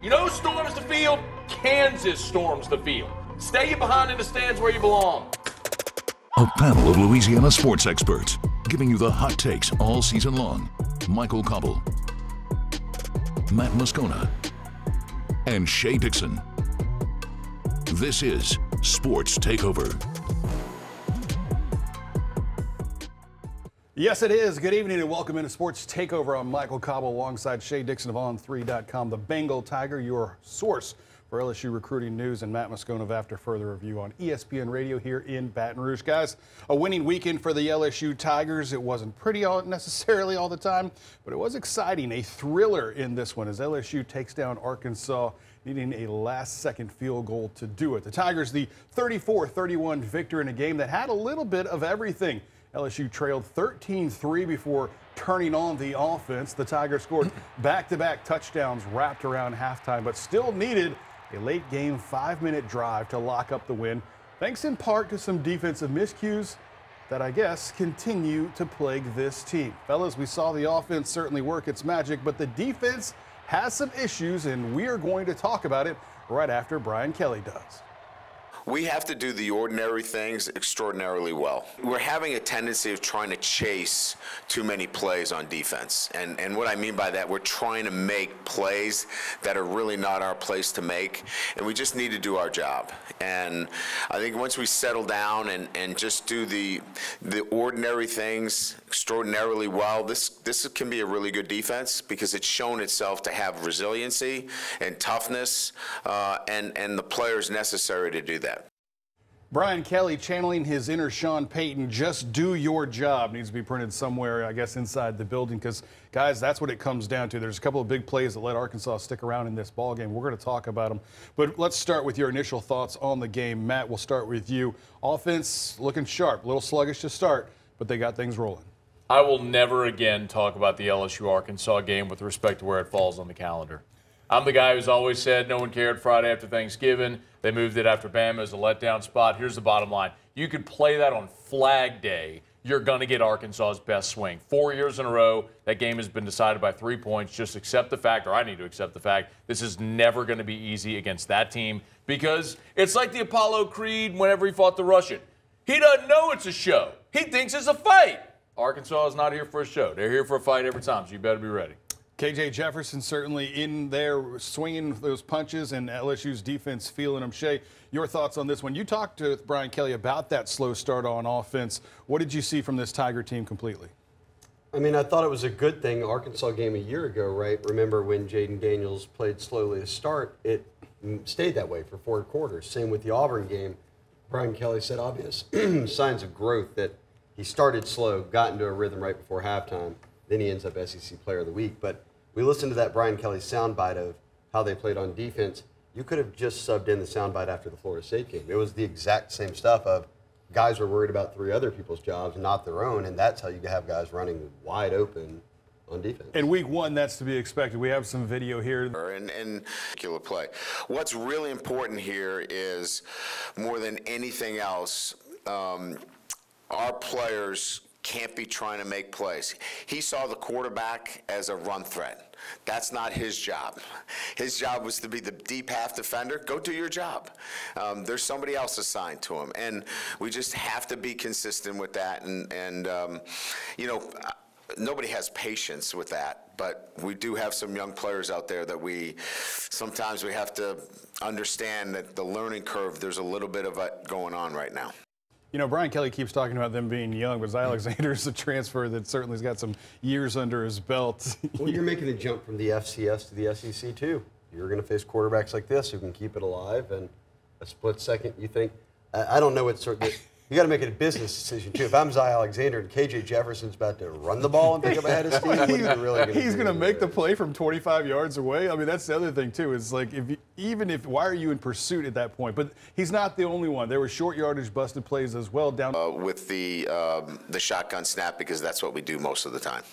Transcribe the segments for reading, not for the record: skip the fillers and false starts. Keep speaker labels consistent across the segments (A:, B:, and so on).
A: You know who storms the field? Kansas storms the field. Stay behind in the stands where you belong.
B: A panel of Louisiana sports experts giving you the hot takes all season long. Michael Cauble, Matt Moscona, and Shea Dixon. This is Sports Takeover.
C: Yes, it is. Good evening and welcome into Sports Takeover. I'm Michael Cauble alongside Shea Dixon of On3.com, the Bengal Tiger, your source for LSU recruiting news, and Matt Moscona of After Further Review on ESPN Radio here in Baton Rouge. Guys, a winning weekend for the LSU Tigers. It wasn't pretty necessarily all the time, but it was exciting. A thriller in this one as LSU takes down Arkansas, needing a last-second field goal to do it. The Tigers, the 34-31 victor in a game that had a little bit of everything. LSU trailed 13-3 before turning on the offense. The Tigers scored back-to-back touchdowns wrapped around halftime, but still needed a late-game 5-minute drive to lock up the win, thanks in part to some defensive miscues that I guess continue to plague this team. Fellas, we saw the offense certainly work its magic, but the defense has some issues, and we are going to talk about it right after Brian Kelly does.
D: We have to do the ordinary things extraordinarily well. We're having a tendency of trying to chase too many plays on defense. And what I mean by that, we're trying to make plays that are really not our place to make. And we just need to do our job. And I think once we settle down and just do the ordinary things extraordinarily well, this can be a really good defense because it's shown itself to have resiliency and toughness and the players necessary to do that.
C: Brian Kelly channeling his inner Sean Payton, just do your job, needs to be printed somewhere, I guess, inside the building because, guys, that's what it comes down to. There's a couple of big plays that let Arkansas stick around in this ball game. We're going to talk about them. But let's start with your initial thoughts on the game. Matt, we'll start with you. Offense looking sharp, a little sluggish to start, but they got things rolling.
A: I will never again talk about the LSU-Arkansas game with respect to where it falls on the calendar. I'm the guy who's always said no one cared Friday after Thanksgiving. They moved it after Bama as a letdown spot. Here's the bottom line. You could play that on Flag Day. You're going to get Arkansas's best swing. 4 years in a row, that game has been decided by 3 points. Just accept the fact, or I need to accept the fact, this is never going to be easy against that team because it's like the Apollo Creed whenever he fought the Russian. He doesn't know it's a show. He thinks it's a fight. Arkansas is not here for a show. They're here for a fight every time, so you better be ready.
C: KJ Jefferson certainly in there swinging those punches and LSU's defense feeling them. Shea, your thoughts on this one? You talked to Brian Kelly about that slow start on offense. What did you see from this Tiger team completely?
E: I mean, I thought it was a good thing. Arkansas game a year ago, right? Remember when Jaden Daniels played slowly to start? It stayed that way for 4 quarters. Same with the Auburn game. Brian Kelly said obvious signs of growth that he started slow, got into a rhythm right before halftime. Then he ends up SEC Player of the Week. But we listened to that Brian Kelly soundbite of how they played on defense. You could have just subbed in the soundbite after the Florida State game. It was the exact same stuff of guys were worried about 3 other people's jobs, not their own, and that's how you have guys running wide open on defense.
C: In week 1, that's to be expected. We have some video here.
D: And particular play. What's really important here is, more than anything else, our players can't be trying to make plays. He saw the quarterback as a run threat. That's not his job. His job was to be the deep half defender. Go do your job. There's somebody else assigned to him, and we just have to be consistent with that. And you know, nobody has patience with that, but we do have some young players out there that sometimes we have to understand that the learning curve, there's a little bit of it going on right now.
C: You know, Brian Kelly keeps talking about them being young, but Alexander is a transfer that certainly has got some years under his belt.
E: Well, you're making the jump from the FCS to the SEC, too. You're going to face quarterbacks like this who can keep it alive, and a split second, you think. I don't know what sort of – you got to make it a business decision, too. If I'm Zy Alexander and KJ Jefferson's about to run the ball and pick up a head of steam, what are you really going to do?
C: He's going to make the play from 25 yards away. I mean, that's the other thing, too. It's like, why are you in pursuit at that point? But he's not the only one. There were short yardage busted plays as well down.
D: With the shotgun snap, because that's what we do most of the time.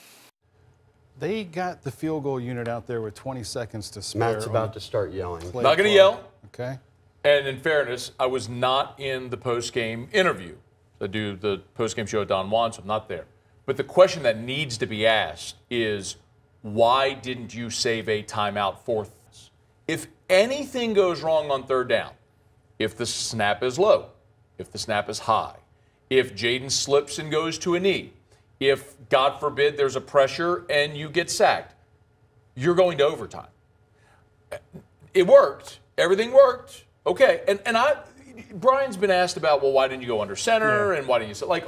C: They got the field goal unit out there with 20 seconds to spare.
E: Matt's about to start yelling.
A: Not going to yell.
C: Okay.
A: And in fairness, I was not in the post-game interview. I do the post-game show at Don Juan, so I'm not there. But the question that needs to be asked is, why didn't you save a timeout for this? If anything goes wrong on third down, if the snap is low, if the snap is high, if Jaden slips and goes to a knee, if, God forbid, there's a pressure and you get sacked, you're going to overtime. It worked. Everything worked. Okay. And Brian's been asked about, well, why didn't you go under center and why didn't you, like,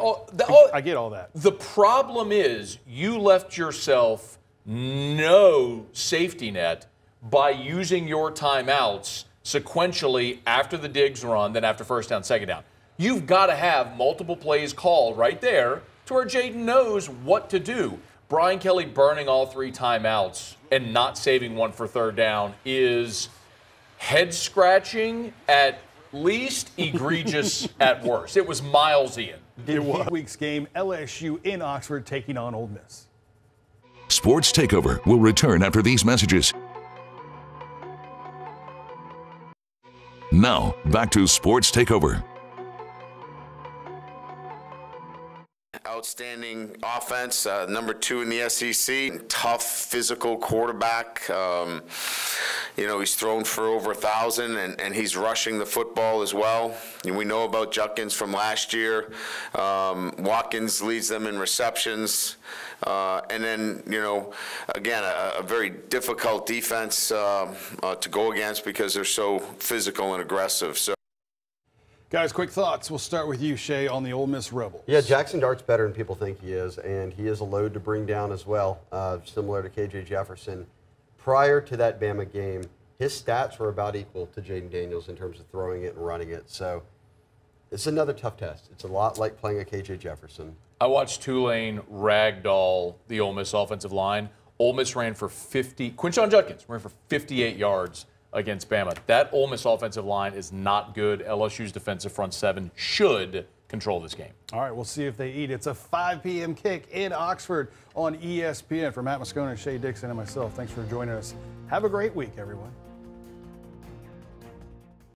C: I get all that.
A: The problem is you left yourself no safety net by using your timeouts sequentially after the digs run, then after first down, second down. You've got to have multiple plays called right there to where Jaden knows what to do. Brian Kelly burning all 3 timeouts and not saving one for third down is head-scratching at least, egregious at worst. It was Milesian.
C: Week's game, LSU in Oxford taking on Ole Miss.
B: Sports Takeover will return after these messages. Now, back to Sports Takeover.
D: Outstanding offense, number 2 in the SEC. Tough, physical quarterback. He's thrown for over 1,000, and he's rushing the football as well. And we know about Judkins from last year. Watkins leads them in receptions. And then, again, a very difficult defense to go against because they're so physical and aggressive. So.
C: Guys, quick thoughts. We'll start with you, Shea, on the Ole Miss Rebels.
E: Yeah, Jackson Dart's better than people think he is, and he is a load to bring down as well, similar to KJ Jefferson. Prior to that Bama game, his stats were about equal to Jaden Daniels in terms of throwing it and running it. So it's another tough test. It's a lot like playing a KJ Jefferson.
A: I watched Tulane ragdoll the Ole Miss offensive line. Ole Miss ran for 50. Quinshon Judkins ran for 58 yards against Bama. That Ole Miss offensive line is not good. LSU's defensive front 7 should control this game.
C: All right, we'll see if they eat. It's a 5 p.m. kick in Oxford on ESPN. For Matt Moscona and Shea Dixon and myself, thanks for joining us. Have a great week, everyone.